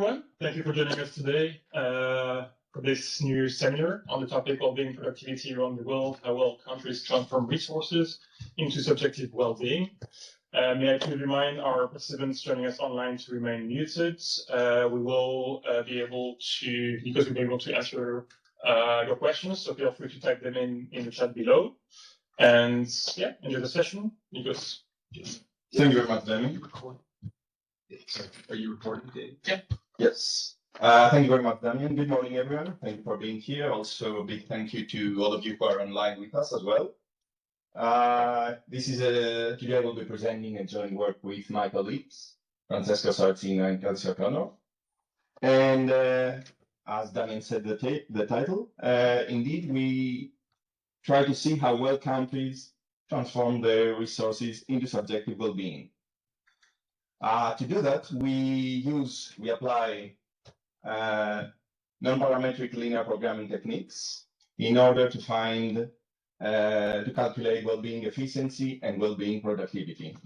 everyone. Thank you for joining us today for this new seminar on the topic of being productivity around the world, how well countries transform resources into subjective well-being. May I please remind our participants joining us online to remain muted. We will be able to answer your questions, so feel free to type them in the chat below. And yeah, enjoy the session. Nikos. Thank you very much, Damian. Are you recording, Dave? Yeah. Yes. Thank you very much, Damian. Good morning, everyone. Thank you for being here. Also, a big thank you to all of you who are online with us as well. Today I will be presenting a joint work with my colleagues, Francesco Saracino and Kelsey O'Connor. And as Damian said, the title, indeed, we try to see how well countries transform their resources into subjective well-being. To do that, we apply non-parametric linear programming techniques in order to to calculate well-being efficiency and well-being productivity.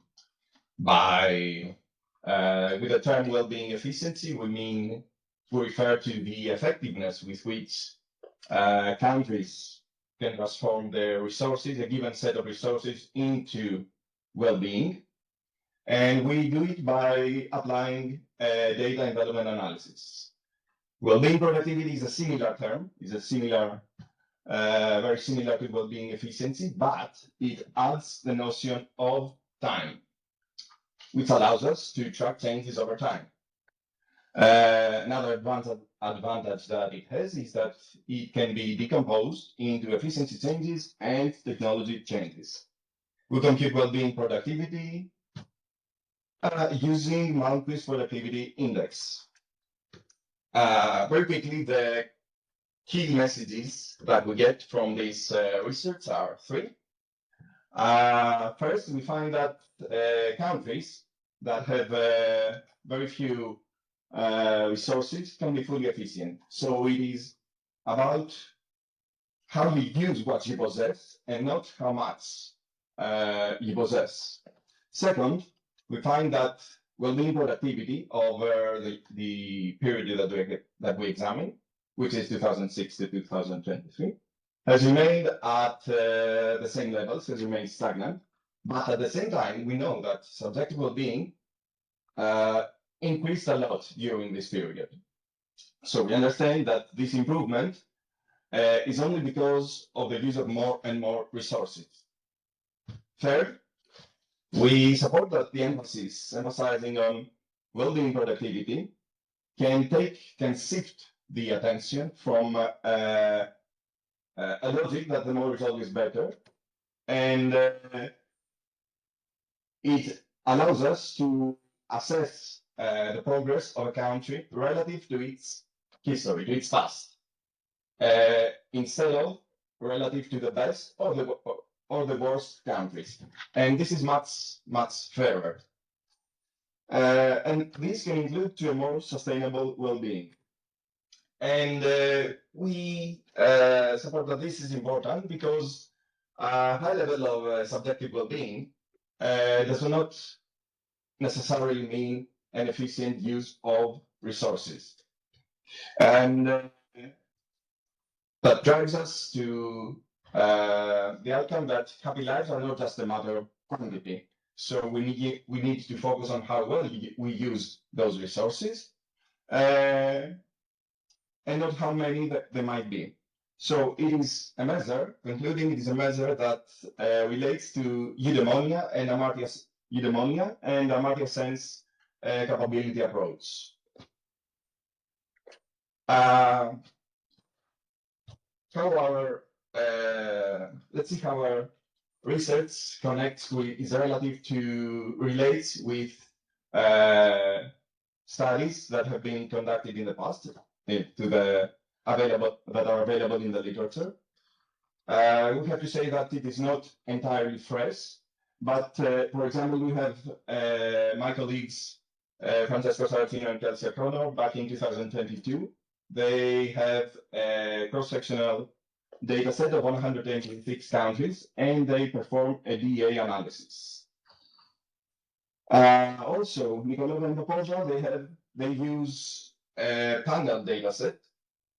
With the term well-being efficiency, we refer to the effectiveness with which countries can transform their resources, a given set of resources, into well-being. And we do it by applying data and development analysis. Well-being productivity is a similar term, very similar to well-being efficiency, but it adds the notion of time, which allows us to track changes over time. Another advantage that it has is that it can be decomposed into efficiency changes and technology changes. We compute well-being productivity using Malmquist Productivity Index. Very quickly, the key messages that we get from this research are three. First, we find that countries that have very few resources can be fully efficient. So it is about how you use what you possess and not how much you possess. Second, we find that well-being productivity over the period that we examine, which is 2006 to 2023, has remained at the same levels, has remained stagnant. But at the same time, we know that subjective well-being increased a lot during this period. So we understand that this improvement is only because of the use of more and more resources. Third, we support that the emphasizing on well-being productivity can shift the attention from a logic that the more result is better, and it allows us to assess the progress of a country relative to its history, to its past, instead of relative to the best or the worst countries. And this is much fairer. And this can include to a more sustainable well-being. And we support that this is important because a high level of subjective well-being does not necessarily mean an efficient use of resources. And that drives us to the outcome that happy lives are not just a matter of quantity. So we need to focus on how well we use those resources and not how many there might be. So it is a measure, concluding it is a measure that relates to eudaimonia and Amartya Sen's capability approach. Let's see how our research relates with studies that have been conducted in the past that are available in the literature. We have to say that it is not entirely fresh, but for example, we have my colleagues Francesco Saracino and Kelsey O'Connor back in 2022. They have a cross-sectional data set of 126 countries, and they perform a DEA analysis. Also, Nicolò and Poposa, they use a panel dataset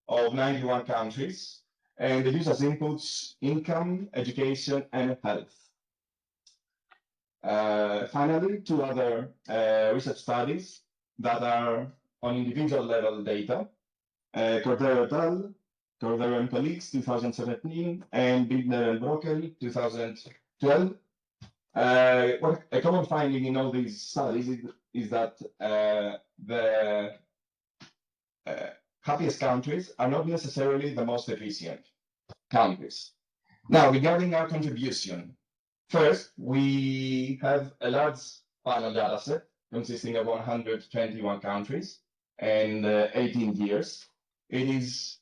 of 91 countries, and they use as inputs income, education, and health. Finally, two other research studies that are on individual level data. Cordero et al., Cordero and colleagues, 2017, and Bidner and Brokel, 2012. What a common finding in all these studies is that the happiest countries are not necessarily the most efficient countries. Now, regarding our contribution, first, we have a large panel dataset consisting of 121 countries and 18 years. It is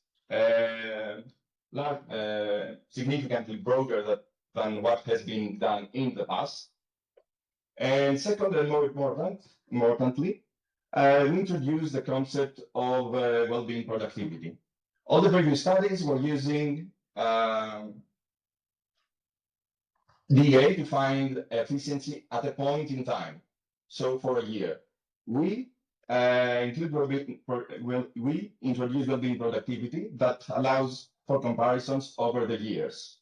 significantly broader than what has been done in the past. And second, and more importantly, we introduced the concept of well-being productivity. All the previous studies were using DA to find efficiency at a point in time. So for a year, we introduce well-being productivity that allows for comparisons over the years.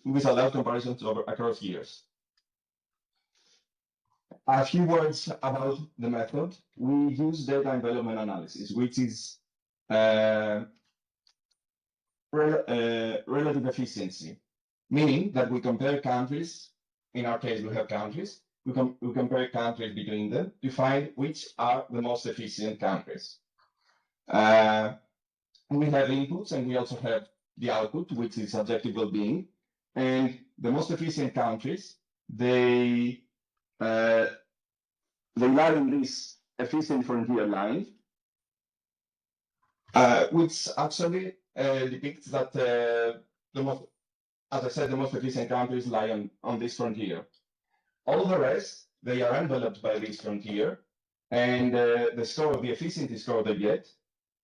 Which allows comparisons across years. A few words about the method. We use data envelopment analysis, which is relative efficiency, meaning that we compare countries. In our case, we have countries. We compare countries between them to find which are the most efficient countries. We have inputs, and we also have the output, which is subjective well-being. And the most efficient countries, they lie in this efficient frontier line, which actually depicts that as I said, the most efficient countries lie on this frontier. All the rest, they are enveloped by this frontier, and the score of the efficiency score they get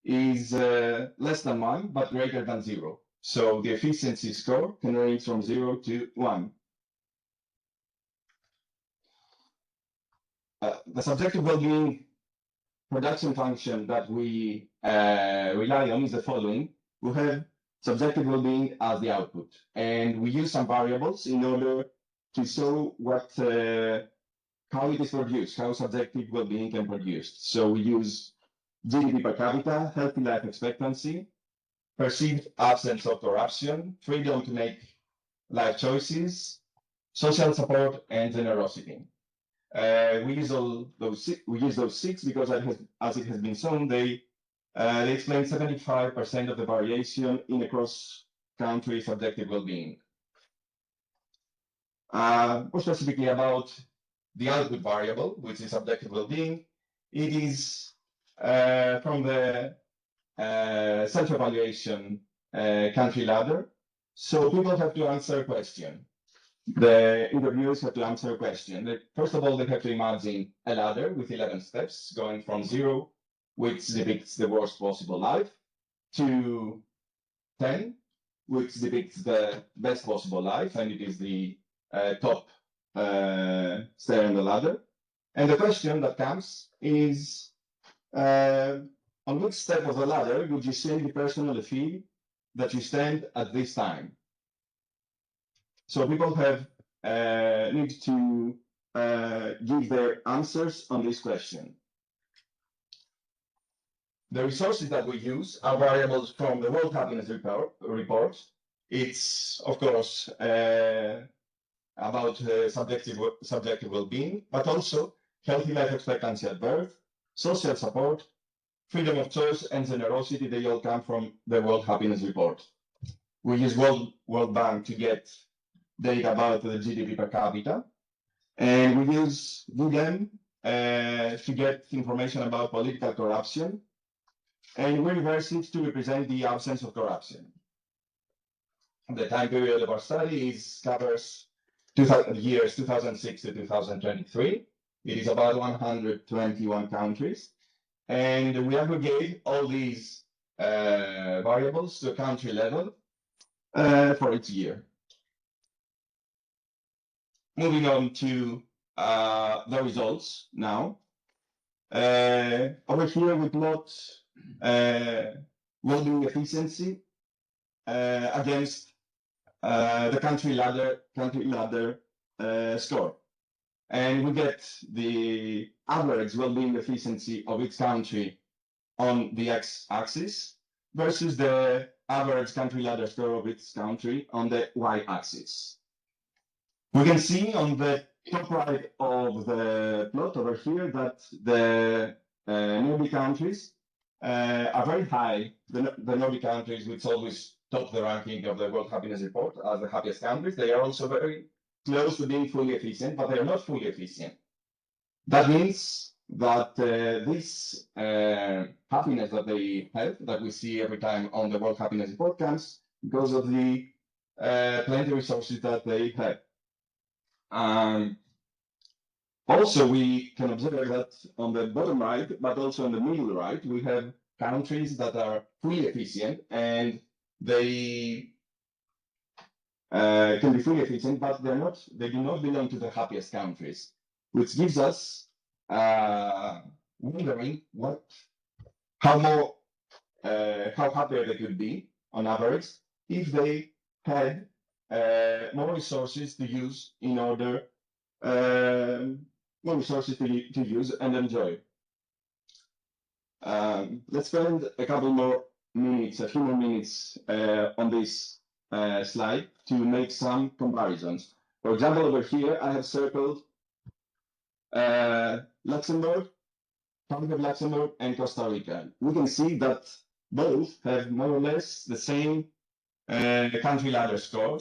is less than 1, but greater than 0. So the efficiency score can range from 0 to 1. The subjective well-being production function that we rely on is the following. We have subjective well-being as the output, and we use some variables in order to show how it is produced, how subjective well-being can be produced. So we use GDP per capita, healthy life expectancy, perceived absence of corruption, freedom to make life choices, social support, and generosity. We use those 6 because, as it has been shown, they explain 75% of the variation in across-country subjective well-being. More specifically about the output variable, which is subjective well-being, it is from the self-evaluation country ladder. So people have to answer a question. The interviewers have to answer a question. First of all, they have to imagine a ladder with 11 steps going from 0, which depicts the worst possible life, to 10, which depicts the best possible life, and it is the top stair on the ladder. And the question that comes is, on which step of the ladder would you say you personally feel that you stand at this time? So people have need to give their answers on this question. The resources that we use are variables from the World Happiness Report. It's, of course, about subjective well-being, but also healthy life expectancy at birth, social support, freedom of choice, and generosity. They all come from the World Happiness Report. We use World Bank to get data about the GDP per capita, and we use Google to get information about political corruption, and we reverse it to represent the absence of corruption. The time period of our study covers years 2006 to 2023. It is about 121 countries, and we aggregate all these variables to a country level for each year. Moving on to the results now. Over here we plot well-being efficiency against the country ladder score, and we get the average well-being efficiency of each country on the x-axis versus the average country ladder score of each country on the y-axis. We can see on the top right of the plot over here that the Nordic countries are very high. The Nordic countries, which always top the ranking of the World Happiness Report as the happiest countries, they are also very close to being fully efficient, but they are not fully efficient. That means that this happiness that they have, that we see every time on the World Happiness Report, comes because of the plenty of resources that they have. Also, we can observe that on the bottom right, but also on the middle right, we have countries that are fully efficient, and they can be fully efficient, but they do not belong to the happiest countries, which gives us wondering how happier they could be on average if they had more resources to use in order more resources to use and enjoy. Let's spend a couple more minutes, a few more minutes on this slide to make some comparisons. For example, over here, I have circled Luxembourg, Republic of Luxembourg, and Costa Rica. We can see that both have more or less the same country ladder score,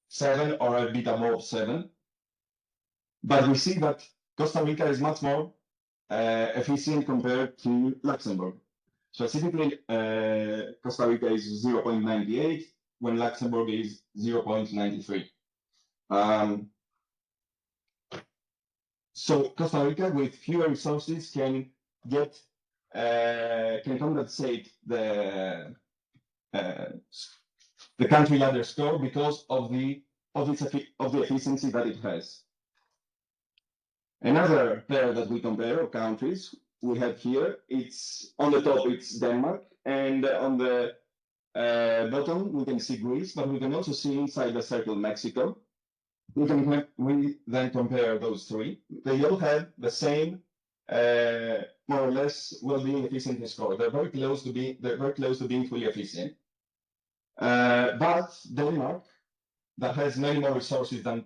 7 or a bit above 7. But we see that Costa Rica is much more efficient compared to Luxembourg. Specifically, Costa Rica is 0.98, when Luxembourg is 0.93. So Costa Rica, with fewer resources, can compensate the country ladder score because of the efficiency that it has. Another pair that we compare of countries we have here, it's on the top, it's Denmark, and on the bottom we can see Greece, but we can also see inside the circle Mexico. We then compare those three. They all have the same more or less well-being efficiency score. They're very close to being fully efficient. But Denmark, that has many more resources than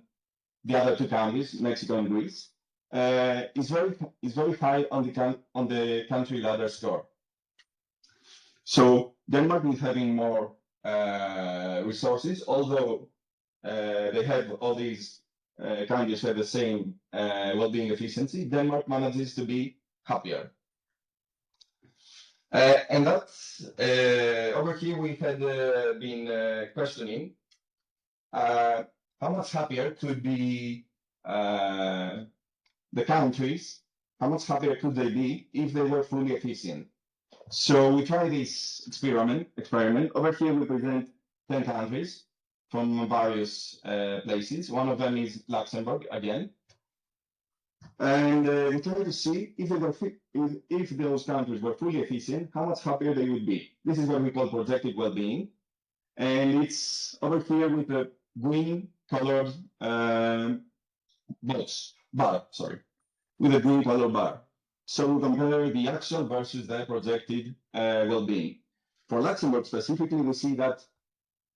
the other two countries, Mexico and Greece, is very high on the country ladder score. So Denmark is having more resources, although they have all these countries have the same well-being efficiency. Denmark manages to be happier. And that's over here we had been questioning how much happier could be the countries, how much happier could they be if they were fully efficient? So we try this experiment. Over here we present 10 countries from various places. One of them is Luxembourg again. And we try to see if those countries were fully efficient, how much happier they would be. This is what we call projected well-being. And it's over here with the green colored with a green color bar. So we compare the actual versus the projected well-being. For Luxembourg specifically, we see that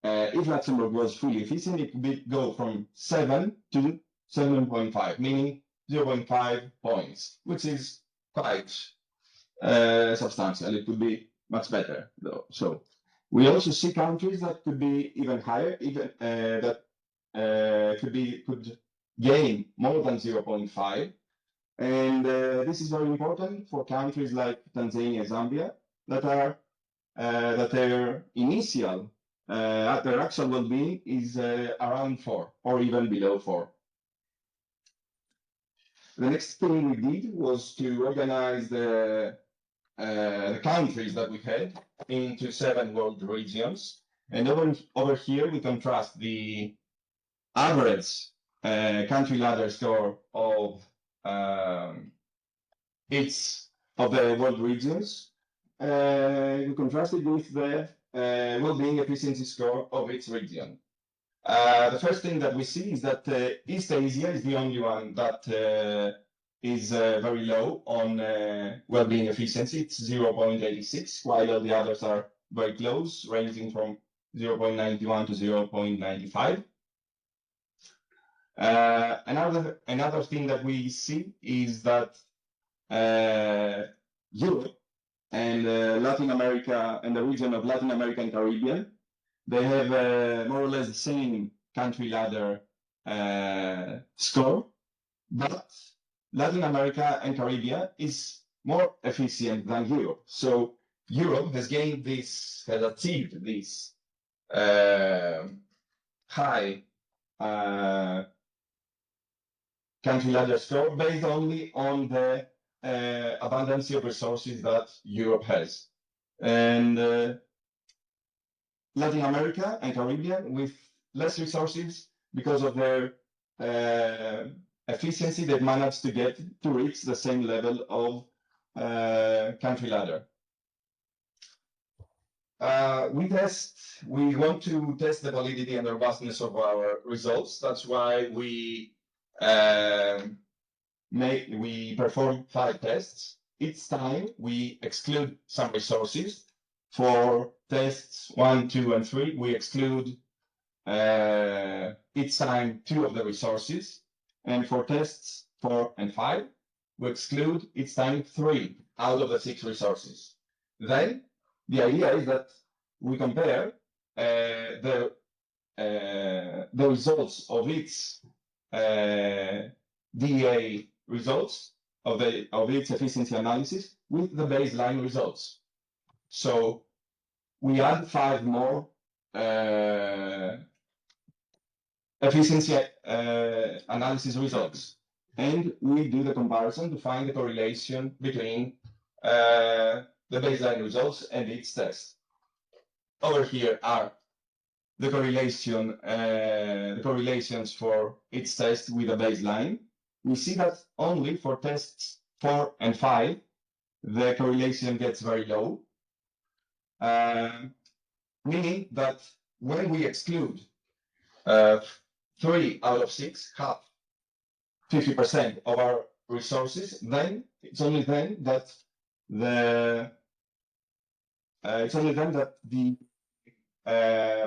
if Luxembourg was fully efficient, it could go from 7 to 7.5, meaning 0.5 points, which is quite substantial. It could be much better, though. So we also see countries that could be even higher, that could gain more than 0.5. And this is very important for countries like Tanzania, Zambia, that their initial, their actual well-being is around 4 or even below 4. The next thing we did was to organize the countries that we had into 7 world regions. And over here we contrast the average country ladder score of the world regions. We contrast it with the well-being efficiency score of its region. The first thing that we see is that East Asia is the only one that is very low on well-being efficiency. It's 0.86, while all the others are very close, ranging from 0.91 to 0.95. Another thing that we see is that Europe and Latin America and the region of Latin America and Caribbean, they have more or less the same country ladder score, but Latin America and Caribbean is more efficient than Europe. So Europe has achieved this high country ladder score based only on the abundance of resources that Europe has. And Latin America and Caribbean with less resources, because of their efficiency, they've managed to reach the same level of country ladder. We want to test the validity and robustness of our results. That's why we perform 5 tests. Each time we exclude some resources. For tests 1, 2, and 3, we exclude each time 2 of the resources. And for tests 4 and 5, we exclude each time 3 out of the 6 resources. Then the idea is that we compare the results of each DEA results of its efficiency analysis with the baseline results. So we add 5 more efficiency analysis results, and we do the comparison to find the correlation between the baseline results and its test. Over here are the correlations for its test with a baseline. We see that only for tests 4 and 5, the correlation gets very low, meaning that when we exclude 3 out of 6, half, 50% of our resources, then it's only then that the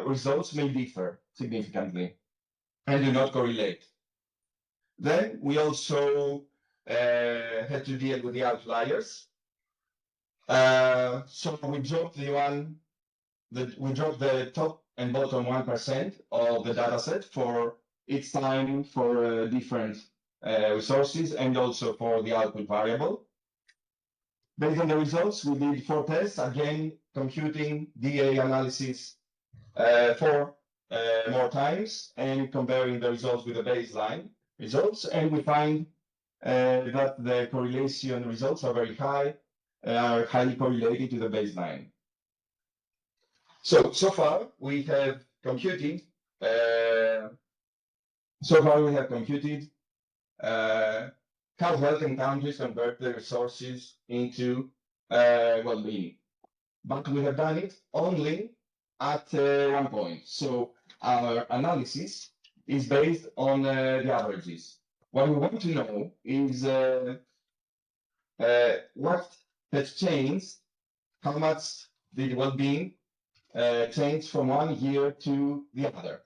results may differ significantly and do not correlate. Then we also had to deal with the outliers. So we dropped the top and bottom 1% of the dataset for each time for different resources and also for the output variable. Based on the results, we did 4 tests, again computing DA analysis 4 more times and comparing the results with the baseline results, and we find that the correlation results are very high, are highly correlated to the baseline. So far we have computed how well can countries convert their resources into well-being, but we have done it only at one point. So our analysis is based on the averages. What we want to know is what has changed, how much did well-being change from one year to the other.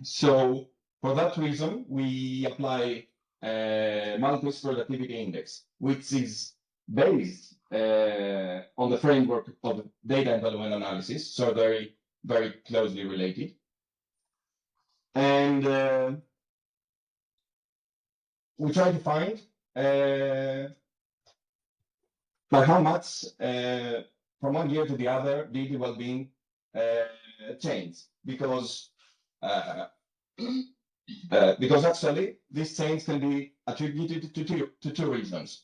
So for that reason, we apply Malthus Productivity Index, which is based on the framework of data and development analysis, so very, very closely related. And we try to find by how much from one year to the other did the well-being change, because actually this change can be attributed to two reasons.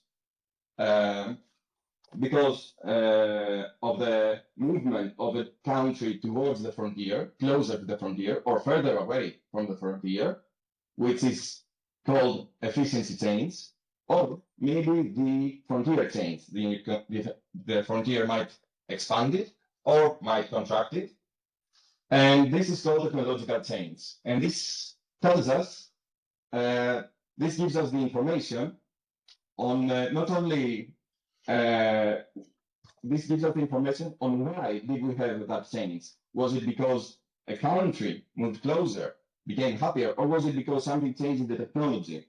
because of the movement of a country towards the frontier, closer to the frontier, or further away from the frontier, which is called efficiency chains, or maybe the frontier chains. The frontier might expand it or might contract it. And this is called technological chains. And this tells us, this gives us the information on not only this gives us information on why did we have that change. Was it because a country moved closer, became happier, or was it because something changed in the technology?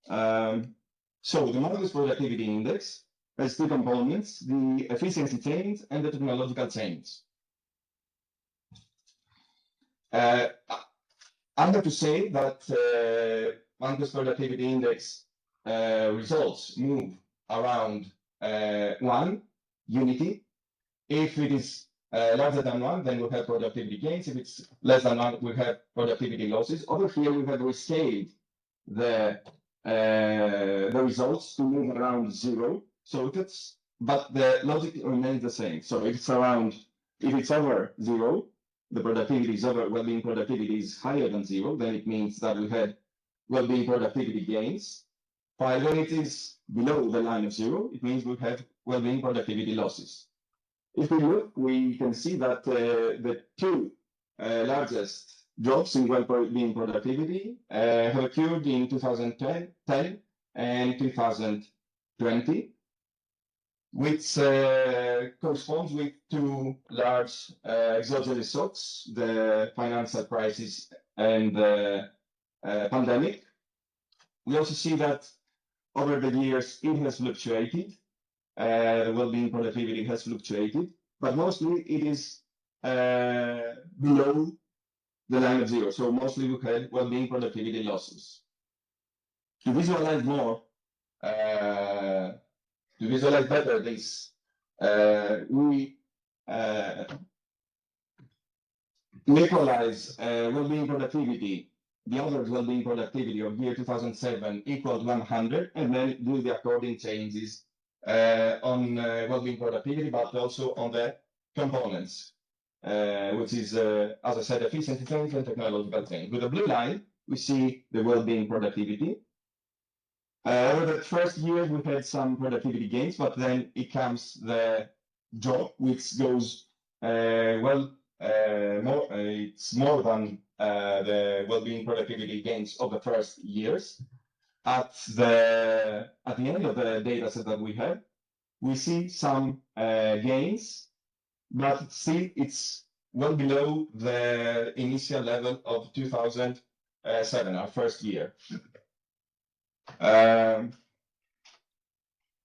So the Marcus Productivity Index has two components, the efficiency chains and the technological chains. I have to say that Marcus Productivity Index results move around 1 unity. If it is larger than 1, then we have productivity gains. If it's less than 1, we have productivity losses. Over here, we have rescaled the results to move around 0. So but the logic remains the same. So if it's over 0, the productivity is over, well-being productivity is higher than 0, then it means that we had well-being productivity gains. While when it is below the line of 0, it means we have well-being productivity losses. If we look, we can see that the two largest drops in well-being productivity have occurred in 2010 and 2020, which corresponds with two large exogenous shocks, the financial crisis and the pandemic. We also see that over the years, it has fluctuated. The well-being productivity has fluctuated, but mostly it is below the line of 0. So mostly we had well-being productivity losses. To visualize more, to visualize better this, we equalize well-being productivity, the average well-being productivity of year 2007 equals 100, and then do the according changes on well-being productivity, but also on the components, which is, as I said, efficiency change and technological change. With the blue line, we see the well-being productivity. Over the first year, we had some productivity gains, but then it comes the drop, which goes it's more than the well-being productivity gains of the first years. At the end of the data set that we have, we see some gains, but still it's well below the initial level of 2007, our first year.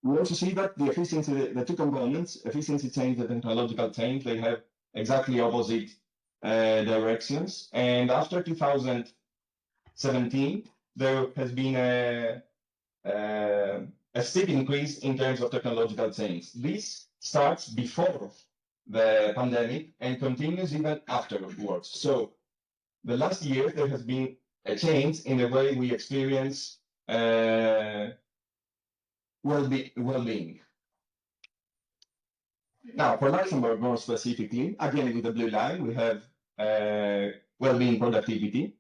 We also see that the efficiency, the two components, efficiency change and technological change, they have exactly opposite directions. And after 2017, there has been a steep increase in terms of technological change. This starts before the pandemic and continues even afterwards. So the last year, there has been a change in the way we experience well-being. Now, for Luxembourg more specifically, again with the blue line, we have well-being productivity.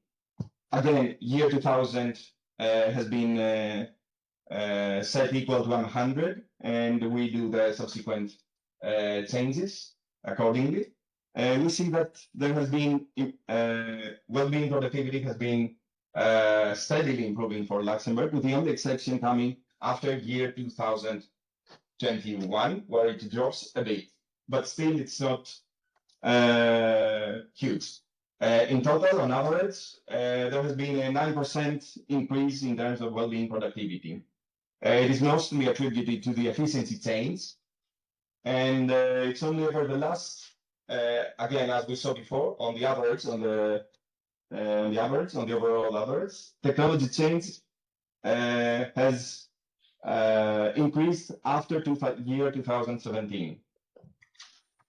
Again, year 2000 has been set equal to 100, and we do the subsequent changes accordingly. We see that there has been well-being productivity has been steadily improving for Luxembourg, with the only exception coming after year 2021, where it drops a bit, but still it's not huge. In total, on average, there has been a 9% increase in terms of well-being productivity. It is mostly attributed to the efficiency change, and it's only over the last, again, as we saw before, on the average, on the overall average, technology change has increased after year 2017.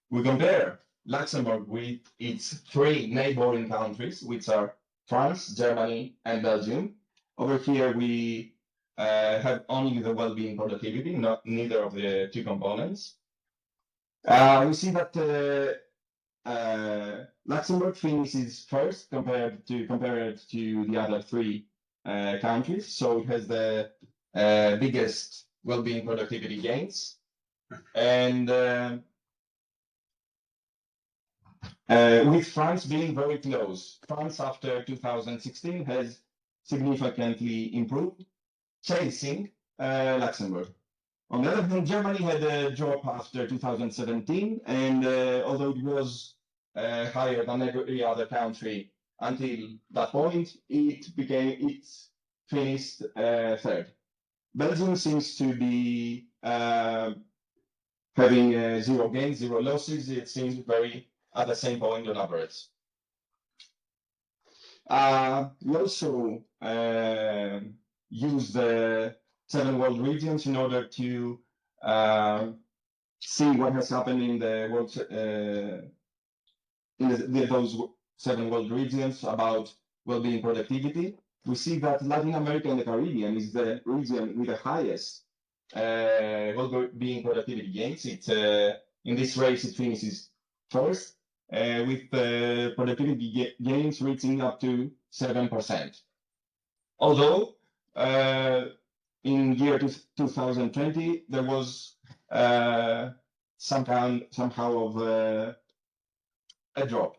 We compare Luxembourg with its three neighboring countries, which are France, Germany, and Belgium. Over here, we have only the well-being productivity, neither of the two components. We see that Luxembourg finishes first compared to the other three countries, so it has the biggest well-being productivity gains, and with France being very close. France after 2016 has significantly improved, chasing Luxembourg. On the other hand, Germany had a drop after 2017, and although it was higher than every other country until that point, it finished third. Belgium seems to be having zero gains, zero losses. It seems very at the same point on average. We also use the 7 world regions in order to see what has happened in the world those 7 world regions about well-being productivity. We see that Latin America and the Caribbean is the region with the highest well-being productivity gains. In this race, it finishes first, with productivity gains reaching up to 7%. Although in year 2020, there was somehow of a drop.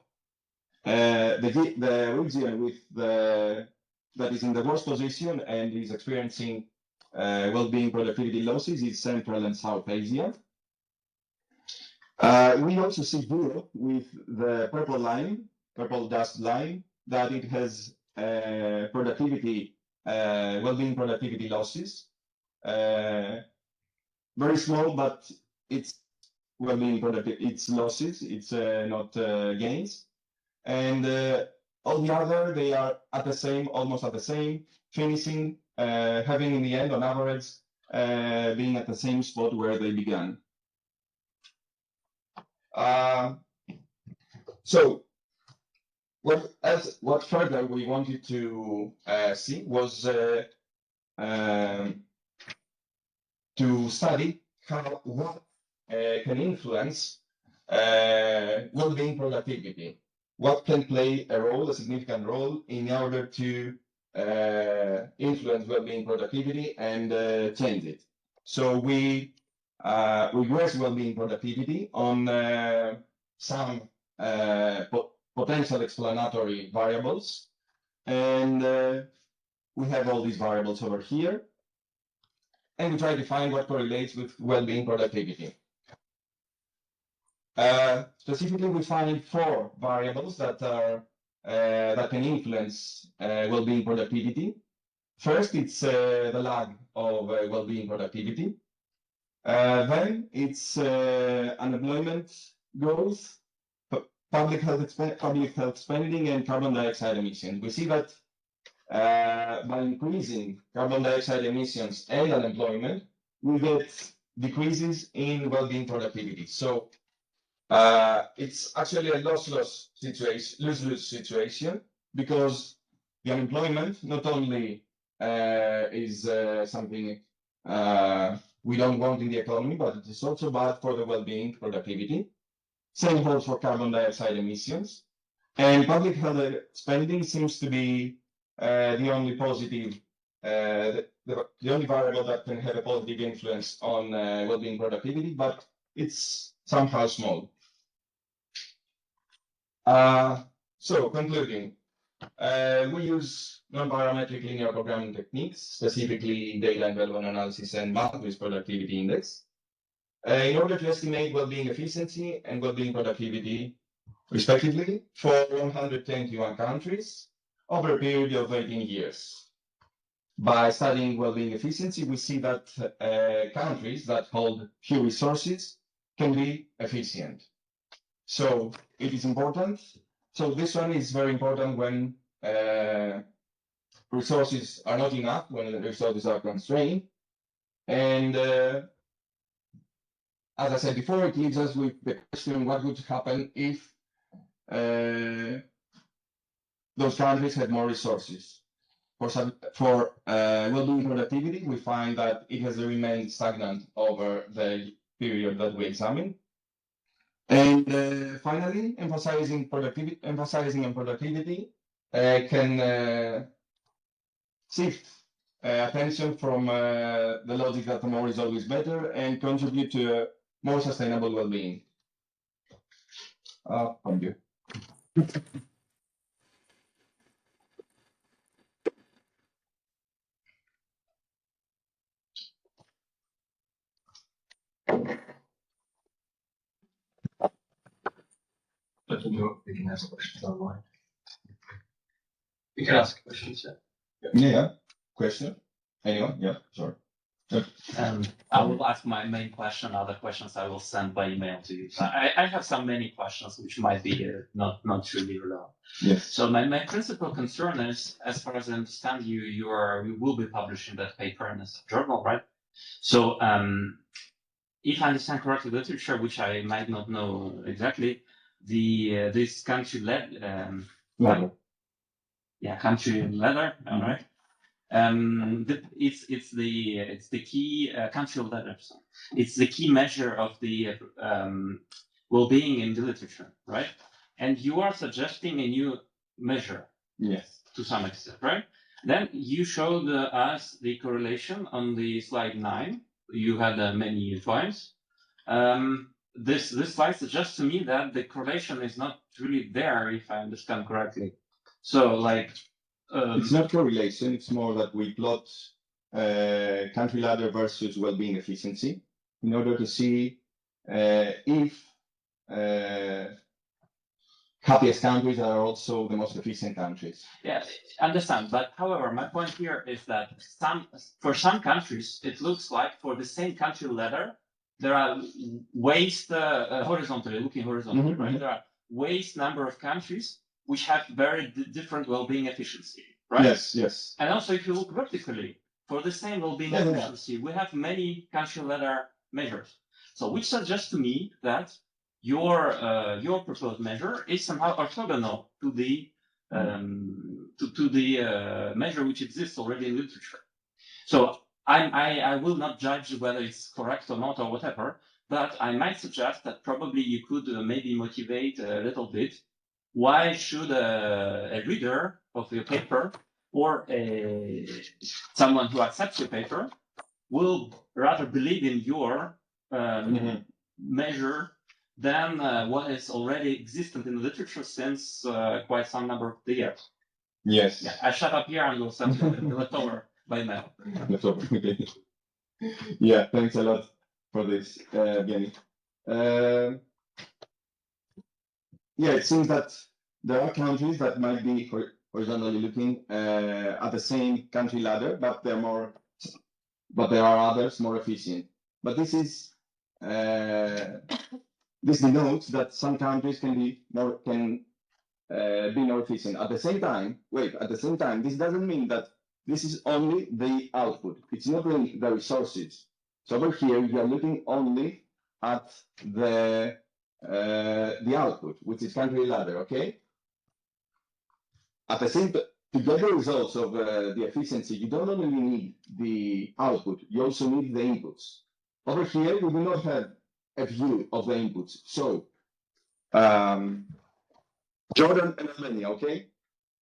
The region with that is in the worst position and is experiencing well-being productivity losses is Central and South Asia. We also see Europe with the purple dust line, that it has well-being productivity losses. Very small, but it's well-being productivity, it's losses, it's not gains. And all the other, they are at the same, almost at the same, finishing, having in the end, on average, being at the same spot where they began. So, what further we wanted to see was to study what can influence well-being productivity. What can play a significant role in order to influence well-being productivity and change it. So we regress well-being productivity on some potential explanatory variables, and we have all these variables over here, and we try to find what correlates with well-being productivity. Specifically, we find 4 variables that are that can influence well-being productivity. First, it's the lag of well-being productivity. Then it's unemployment growth, public health spending, and carbon dioxide emissions. We see that by increasing carbon dioxide emissions and unemployment, we get decreases in well-being productivity. So it's actually a lose-lose situation, because the unemployment not only is something we don't want in the economy, but it is also bad for the well-being productivity. Same holds for carbon dioxide emissions. And public health spending seems to be the only positive, the only variable that can have a positive influence on well-being productivity, but it's somehow small. So concluding, we use non-parametric linear programming techniques, specifically data envelopment analysis and math-based productivity index, in order to estimate well-being efficiency and well-being productivity, respectively, for 121 countries over a period of 18 years. By studying well-being efficiency, we see that countries that hold few resources can be efficient. So it is important. So this one is very important when resources are not enough, when the resources are constrained. And as I said before, it leaves us with the question, what would happen if those countries had more resources? for well-being productivity, we find that it has remained stagnant over the period that we examine. And finally, emphasizing on productivity can shift attention from the logic that more is always better and contribute to a more sustainable well-being. Thank you. But we can ask questions online. We can ask questions, yeah. Yeah. Question? Anyone? Yeah, sorry. I will ask my main question. Other questions I will send by email to you. So I have many questions which might be not really relevant. Yes. So my principal concern is, as far as I understand, you will be publishing that paper in a journal, right? So if I understand correctly, literature, which I might not know exactly, this country Level. country leather, all right. It's the key country leather. It's the key measure of the well-being in the literature, right? And you are suggesting a new measure, Yes, to some extent, right? Then you showed us the correlation on the slide 9. You had many times. This slide suggests to me that the correlation is not really there, if I understand correctly. So, like, it's not correlation. It's more that we plot country ladder versus well-being efficiency in order to see if happiest countries are also the most efficient countries. Yeah, I understand. But however, my point here is that for some countries, it looks like for the same country ladder, there are horizontally, looking horizontally, right? There are number of countries which have very different well-being efficiency, right? Yes. And also, if you look vertically, for the same well-being efficiency, we have many country ladder measures. So, which suggests to me that your proposed measure is somehow orthogonal to the measure which exists already in literature. So I will not judge whether it's correct or not or whatever, but I might suggest that probably you could maybe motivate a little bit. Why should a reader of your paper or someone who accepts your paper will rather believe in your measure than what is already existent in the literature since quite some number of years? Yes. Yeah, I shut up here and will send you the leftover by mail. Leftover, okay. Yeah, thanks a lot for this, Jenny. Yeah, it seems that there are countries that might be horizontally looking at the same country ladder, but there are others more efficient. But this denotes that some countries can be more efficient. At the same time, this doesn't mean that this is only the output. It's not only the resources. So over here, we are looking only at the output, which is country ladder, okay? At the same time, to get the results of the efficiency, you don't only need the output, you also need the inputs. Over here, we do not have a view of the inputs. So, Jordan and Armenia, okay?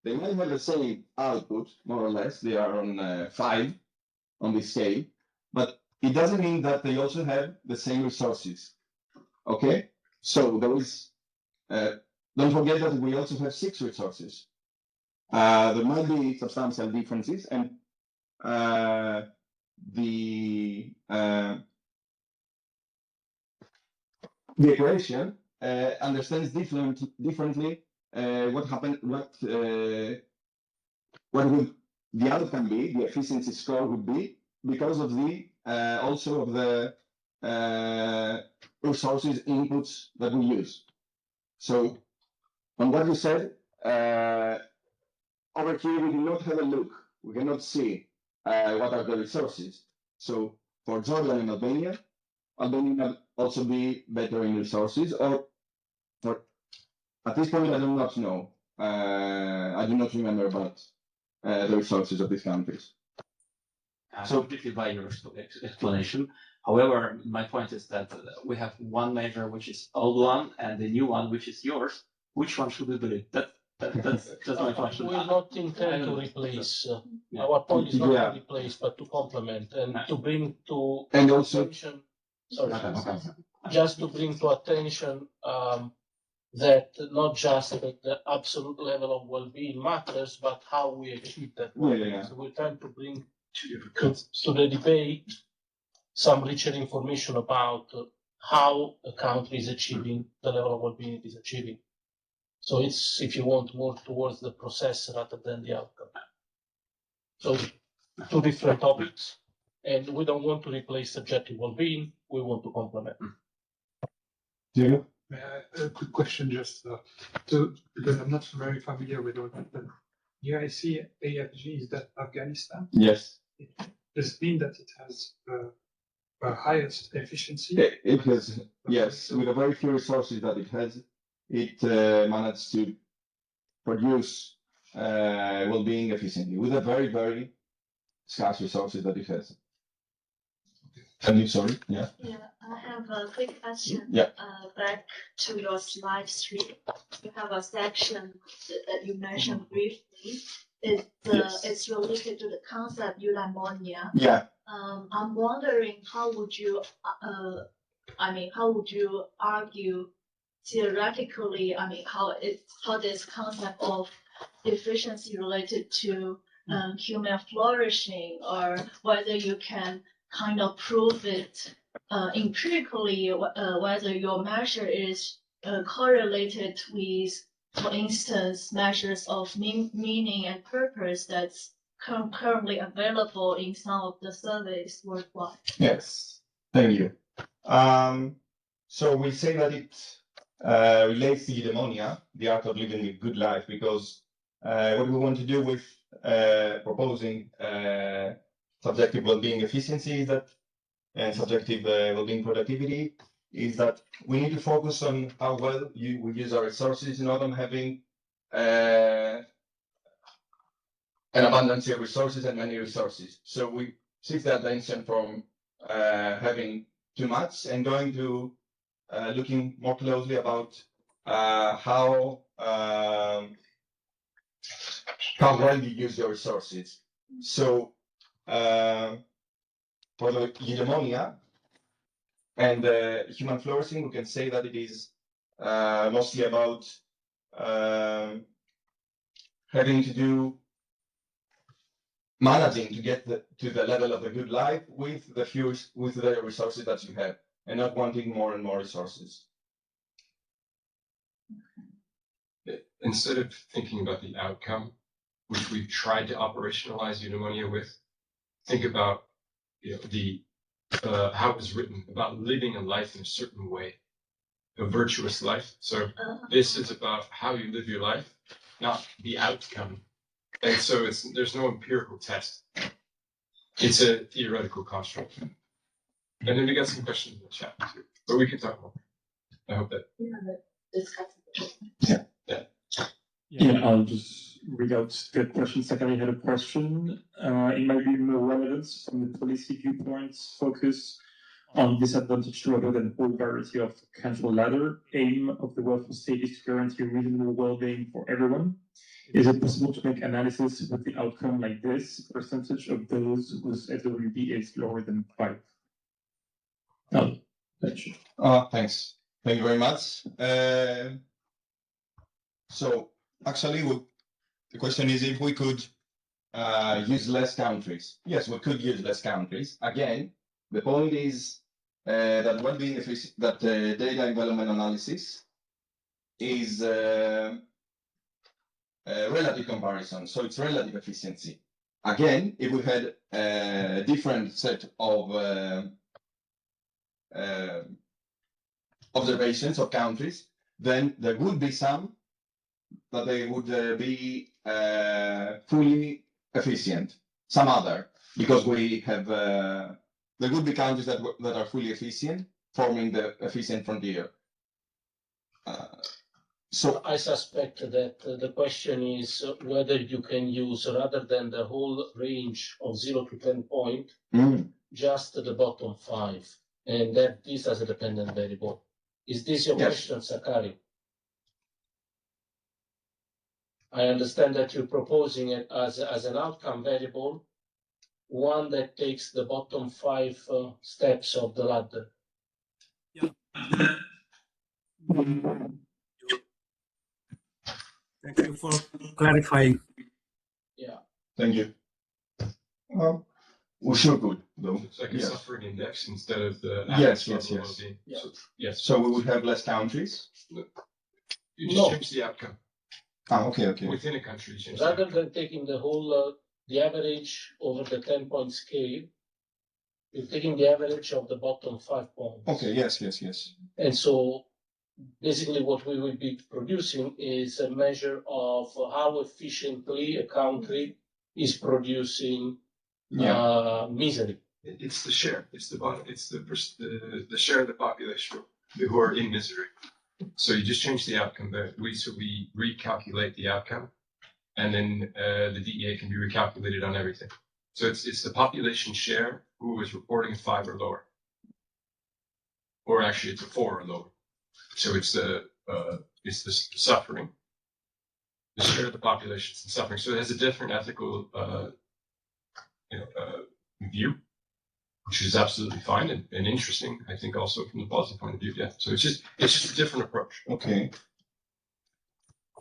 They might have the same output, more or less. They are on 5 on this scale, but it doesn't mean that they also have the same resources, okay? So there is, don't forget that we also have 6 resources. There might be substantial differences, and the equation understands differently what would the outcome be, the efficiency score would be, because of the also of the resources inputs that we use. So on what you said, over here we do not have a look. We cannot see what are the resources. So for Jordan and Albania might also be better in resources, or at this point I do not know. I do not remember, but the resources of these countries. I So- completely buy your explanation. However, my point is that we have one measure which is old one and the new one which is yours. Which one should we believe? That's just my question. We will not intend to replace. Our point is not Yeah. to replace, but to complement and to bring to And also- attention. Sorry, Okay. just to bring to attention that not just the absolute level of well-being matters, but how we achieve that. Yeah. So we tend to bring to the debate some richer information about how a country is achieving the level of well-being it is achieving. So it's, if you want, more towards the process rather than the outcome. So two different topics, and we don't want to replace subjective well-being, we want to complement. Diego? A quick question, just because I'm not very familiar with all that. But here I see AFG, is that Afghanistan? Yes. Does it mean that it has highest efficiency? It has, yes, with the very few resources that it has, it managed to produce well-being efficiently with a very, very scarce resources that it has. Sorry, yeah. Yeah, I have a quick question. Yeah. Back to your slide 3, you have a section that you mentioned briefly. Yes. It's related to the concept eudaimonia. Yeah, I'm wondering how would you argue theoretically? How this concept of efficiency related to human flourishing, or whether you can kind of prove it empirically, whether your measure is correlated with, for instance, measures of meaning and purpose that's currently available in some of the surveys worldwide. yes, thank you. So we say that it relates to eudaimonia, the art of living a good life, because what we want to do with proposing subjective well-being efficiency is that, and subjective well-being productivity, is that we need to focus on how well we use our resources, not on having an abundance of resources and many resources. So we shift the attention from having too much and going to looking more closely about how well you use your resources. So for the eudaimonia and human flourishing, we can say that it is mostly about having to do managing to get to the level of a good life with the resources that you have, and not wanting more and more resources. Instead of thinking about the outcome, which we've tried to operationalize eudaimonia with, think about how it was written about living a life in a certain way, a virtuous life. So this is about how you live your life, not the outcome. And so there's no empirical test. It's a theoretical construct. And then we got some questions in the chat too, but we can talk more. I hope that. Yeah, I'll just read out the question. Secondly, I had a question. It might be more relevant from the policy viewpoints focus on disadvantaged rather than whole variety of control ladder. Aim of the welfare state is to guarantee reasonable well-being for everyone. Is it possible to make analysis with the outcome like this? Percentage of those whose SWB is lower than 5. Oh, that's it. Thanks. Thank you very much. So actually, the question is if we could use less countries. Yes, we could use less countries. Again, the point is that well-being data environment analysis is relative comparison, so it's relative efficiency. Again, if we had a different set of observations of countries, then there would be some that they would be fully efficient, some other, because we have there would be countries that are fully efficient, forming the efficient frontier. So I suspect that the question is whether you can use, rather than the whole range of 0 to 10 point, just the bottom 5, and that this as a dependent variable. Is this your Yes. question, Sakari? I understand that you're proposing it as an outcome variable, one that takes the bottom 5 steps of the ladder. Thank you for clarifying. Yeah. thank you. We sure could though. It's like a Yes. suffering index instead of the. Yes, average yes, level yes. well-being. Yeah. So, yes, So we would have less countries. you just No. change the outcome. Okay. Within a country, you change the Rather outcome. than taking the whole, the average over the 10-point scale, you're taking the average of the bottom 5 points. Okay, yes. And so basically what we will be producing is a measure of how efficiently a country is producing misery. It's the share, it's the bottom, it's the share of the population who are in misery. So you just change the outcome there. We recalculate the outcome, and then the DEA can be recalculated on everything. So it's the population share who is reporting 5 or lower, or actually it's a 4 or lower. So it's the suffering, the share of the population is suffering. So it has a different ethical view, which is absolutely fine and interesting. I think also from the policy point of view, yeah. So it's just a different approach. Okay.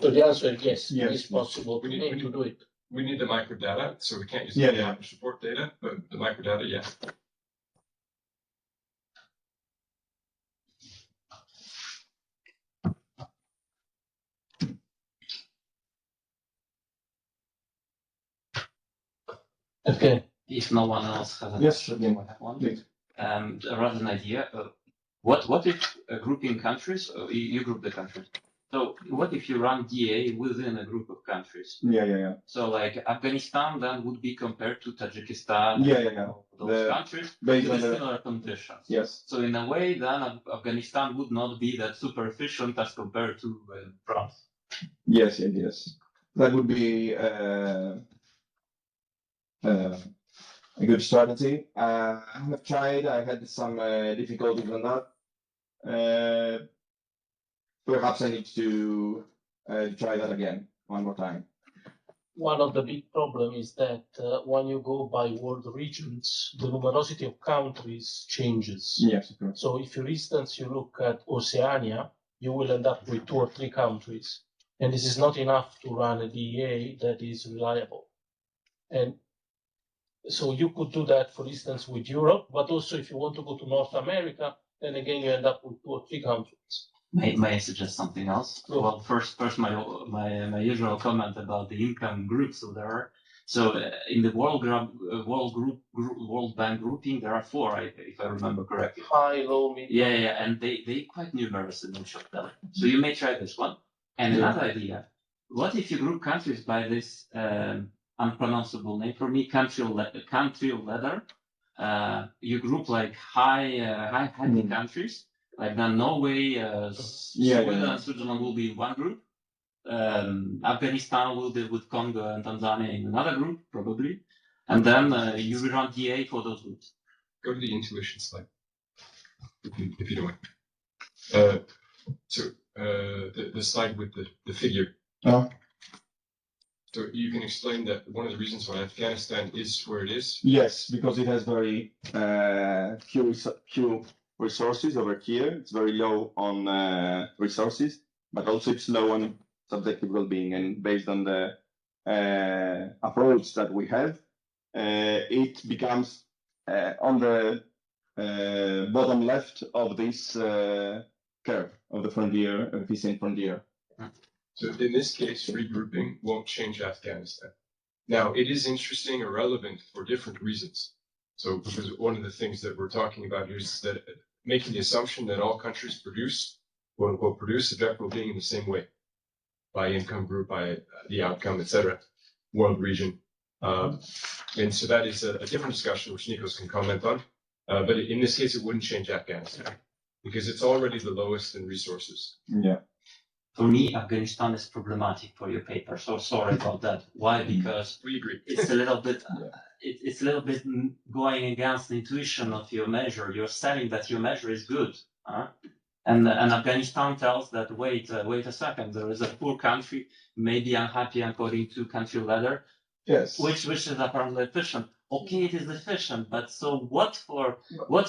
So the answer is yes, Yes. it's possible. We need to do it. We need the microdata, so we can't use Yeah, the yeah. average report data, but the microdata, yeah. Okay. If no one else has an Yes, question, I have one. Please. Rather an idea, what if grouping countries, you group the countries. So what if you run DA within a group of countries? Yeah. So like Afghanistan then would be compared to Tajikistan. Yeah. Those countries Based with on the similar conditions. yes. So in a way, then Afghanistan would not be that super efficient as compared to France. Yes. That would be a good strategy. I have tried. I had some difficulties on that. Perhaps I need to try that again one more time. One of the big problems is that when you go by world regions, the numerosity of countries changes. Yes, of course. So if, for instance, you look at Oceania, you will end up with 2 or 3 countries. And this is not enough to run a DEA that is reliable. And so you could do that, for instance, with Europe, but also if you want to go to North America, then again, you end up with 2 or 3 countries. May I suggest something else? Go. Well, first, my usual comment about the income groups. So in the World Bank grouping, there are 4, if I remember correctly. High, low, mid. Yeah, and they quite numerous in each of them. So you may try this one. And another idea: what if you group countries by this unpronounceable name for me, country letter? You group like high countries. Like then Norway, Sweden, and Switzerland will be in one group. Afghanistan will be with Congo and Tanzania in another group, probably. And then you will run DA for those groups. Go to the intuition slide, if you don't mind. The slide with the figure. So you can explain that one of the reasons why Afghanistan is where it is. Yes, because it has very few resources over here. It's very low on resources, but also it's low on subjective well-being. And based on the approach that we have, it becomes on the bottom left of this curve of the frontier, efficient frontier. So in this case, regrouping won't change Afghanistan. Now, it is interesting or relevant for different reasons. So because one of the things that we're talking about here is that making the assumption that all countries produce, quote unquote, produce subjective well-being in the same way, by income group, by the outcome, etc., world region. And so that is a different discussion, which Nikos can comment on. But in this case, it wouldn't change Afghanistan because it's already the lowest in resources. Yeah. For me, Afghanistan is problematic for your paper. So sorry about that. Why? Because We agree. it's a little bit, Yeah. it's a little bit going against the intuition of your measure. You're saying that your measure is good, and Afghanistan tells that wait a second, there is a poor country, maybe unhappy according to country leader, Yes. which is apparently efficient. Okay, it is efficient, but so what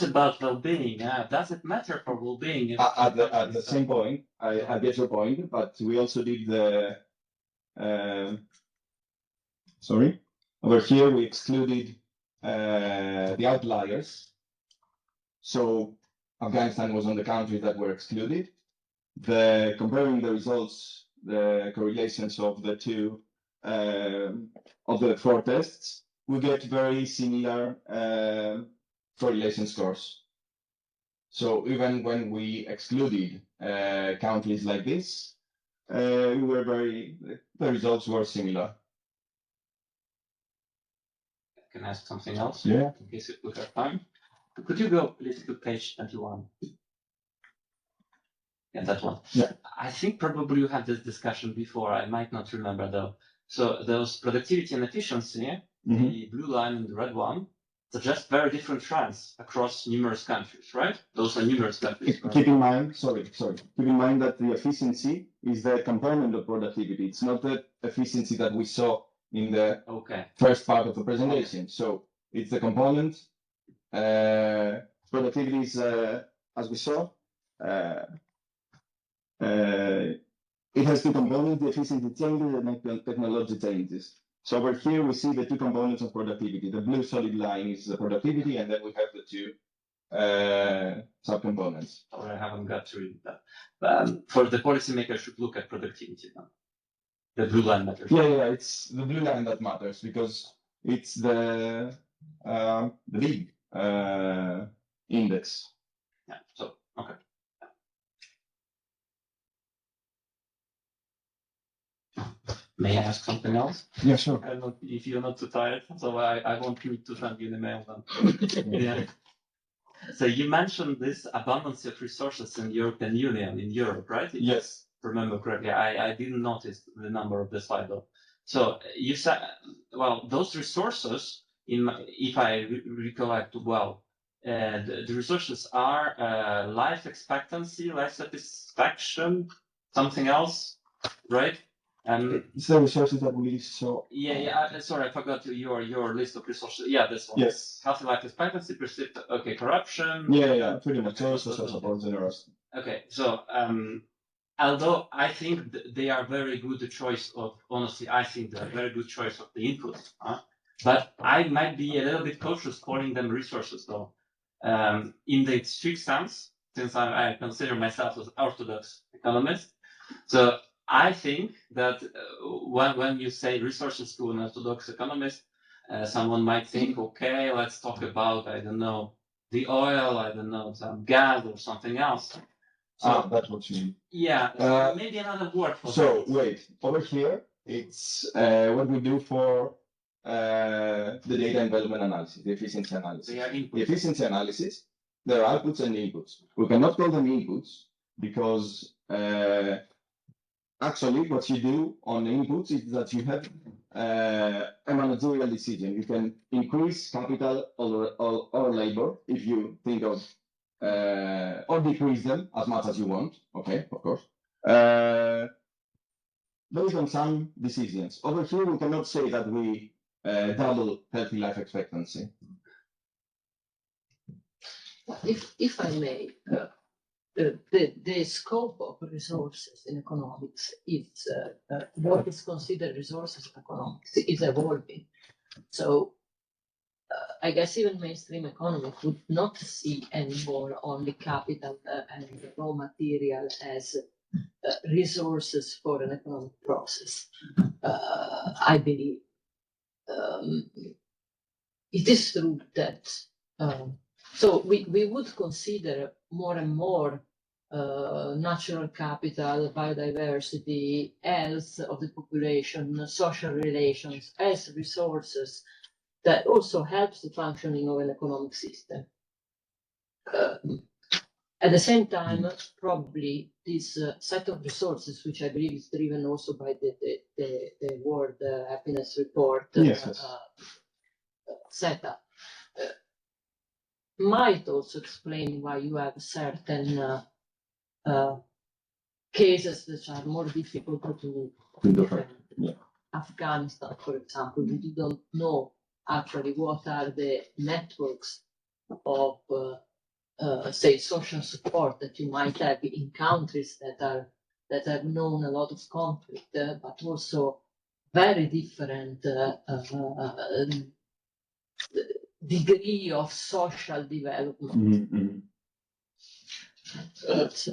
about well-being? Does it matter for well-being? At the same point, I get your point, but we also did the sorry, over here we excluded the outliers. So Afghanistan was on the countries that were excluded. Comparing the results, the correlations of the two of the 4 tests, we get very similar correlation scores. So even when we excluded countries like this, the results were similar. Can I ask something else? Yeah. In case we have time. Could you go please to page 21? Yeah, that one. Yeah. I think probably you had this discussion before. I might not remember though. So those productivity and efficiency, the blue line and the red one, suggest very different trends across numerous countries, right? Those are numerous countries. Right? Keep in mind, keep in mind that the efficiency is the component of productivity. It's not the efficiency that we saw in the first part of the presentation. So it's the component. Productivity is, as we saw, it has 2 components, the efficiency changes and the technology changes. So over here we see the 2 components of productivity. The blue solid line is the productivity, and then we have the 2 subcomponents. Oh, I haven't got to read that. For the policymaker should look at productivity now. The blue line matters. Yeah, it's the blue line that matters because it's the big index. Yeah. So okay. May I ask something else? Yeah, sure. If you're not too tired, so I won't need to send you an email then. Yeah. So you mentioned this abundance of resources in the European Union, in Europe, right? Yes. Remember correctly. I didn't notice the number of the slide though. So you said, well, those resources, if I recollect well, the resources are life expectancy, life satisfaction, something else, right? It's the resources that we saw. Yeah. Sorry, I forgot your list of resources. Yeah, this one. Yes. Healthy life expectancy, perceived. Okay, corruption. Yeah, pretty much. Also, social support, generosity. Okay, so although I think they are very good choice of, honestly, I think they're very good choice of the input. But I might be a little bit cautious calling them resources though. In the strict sense, since I consider myself as orthodox economist. So I think that when you say resources to an orthodox economist, someone might think, okay, let's talk about, I don't know, the oil, I don't know, some gas or something else. So, that's what you mean. Yeah, maybe another word for so that. Wait, over here, it's what we do for the data development analysis, the efficiency analysis. The efficiency analysis, there are outputs and inputs. We cannot call them inputs because actually what you do on inputs is that you have a managerial decision. You can increase capital or labor if you think of or decrease them as much as you want. Okay, of course. Based on some decisions. Over here, we cannot say that we double healthy life expectancy. If I may, the scope of resources in economics is what is considered resources in economics is evolving. So I guess even mainstream economics would not see anymore only capital and raw material as resources for an economic process. I believe it is true that so we would consider more and more natural capital, biodiversity, health of the population, social relations as resources that also helps the functioning of an economic system. At the same time, probably this set of resources, which I believe is driven also by the World Happiness Report Yes. setup, might also explain why you have certain cases that are more difficult to defend. Yeah. Afghanistan, for example, we don't know actually what are the networks of say social support that you might have in countries that have known a lot of conflict, but also very different degree of social development.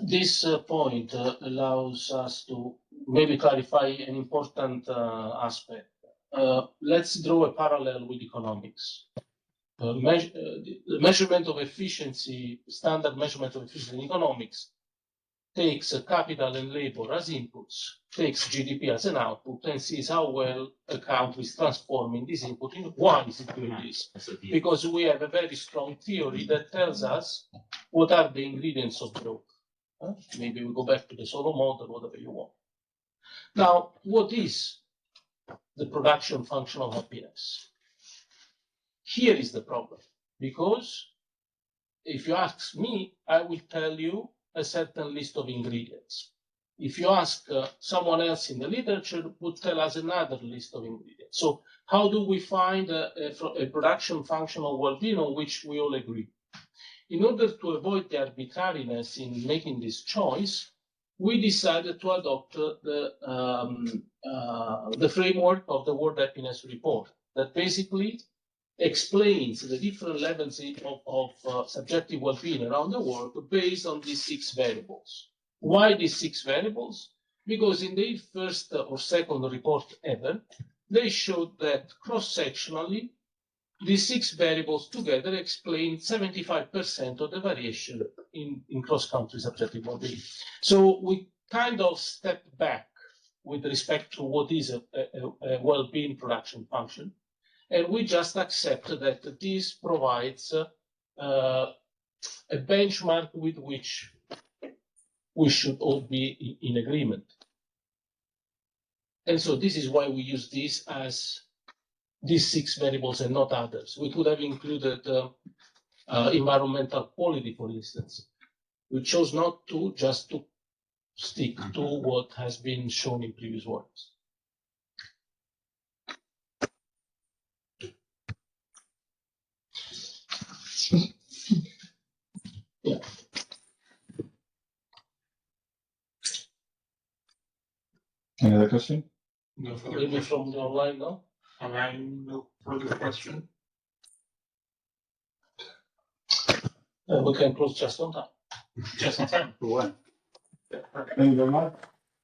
This point allows us to maybe clarify an important aspect. Let's draw a parallel with economics. The measurement of efficiency, standard measurement of efficiency in economics, takes capital and labor as inputs, takes GDP as an output, and sees how well a country is transforming this input. Why is it doing this? Because we have a very strong theory that tells us what are the ingredients of growth. Maybe we go back to the Solow model, whatever you want. Now, what is the production function of happiness? Here is the problem, because if you ask me, I will tell you a certain list of ingredients. If you ask someone else in the literature, would tell us another list of ingredients. So how do we find a production function of well-being on which we all agree? In order to avoid the arbitrariness in making this choice, we decided to adopt the framework of the World Happiness Report that basically explains the different levels of subjective well-being around the world based on these 6 variables. Why these 6 variables? Because in their first or second report ever, they showed that cross-sectionally, these 6 variables together explain 75% of the variation in cross-country subjective well-being. So we kind of stepped back with respect to what is a well-being production function. And we just accept that this provides a benchmark with which we should all be in agreement. And so this is why we use this as these 6 variables and not others. We could have included environmental quality, for instance. We chose not to, just to stick to what has been shown in previous works. Yeah. Any other question? No further Maybe questions. from the online now? Online, no further question. We can close just on time. Just in time. Thank you very much.